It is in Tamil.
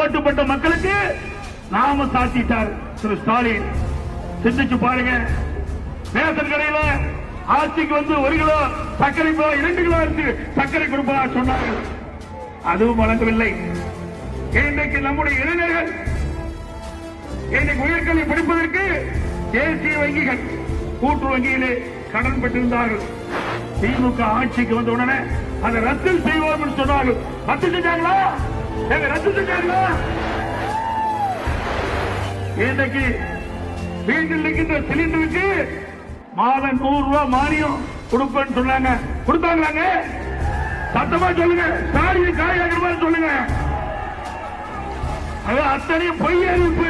பாடுபட்ட மக்களுக்கு நாம சாத்திட்டார் திரு ஸ்டாலின். சிந்திச்சு பாருங்க. ரேஷன் கடையில ஆட்சிக்கு வந்து 1 கிலோ சர்க்கரை 2 கிலோ சர்க்கரை கொடுப்பதா சொன்னார்கள். அதுவும் வழங்கவில்லை. இன்றைக்கு நம்முடைய இளைஞர்கள் இன்றைக்கு உயர்கல்வி படிப்பதற்கு தேசிய வங்கிகள் கூட்டு வங்கியிலே கடன் பெற்றிருந்தார்கள். திமுக ஆட்சிக்கு வந்த உடனே அதை ரத்து செய்வோம் என்று சொன்னார்கள். ரத்து செஞ்சாங்களா? ரத்து செஞ்சாங்களா? இன்றைக்கு வீட்டில் இருக்கின்ற சிலிண்டருக்கு மாதம் 100 ரூபாய் மானியம் கொடுப்பேன்னு சொன்னாங்க. கொடுத்தாங்களாங்க? சத்தமா சொல்லுங்க. ஸ்டாலின் காயாக சொல்லுங்க. அத்தனையும் பொய் அறிவிப்பு.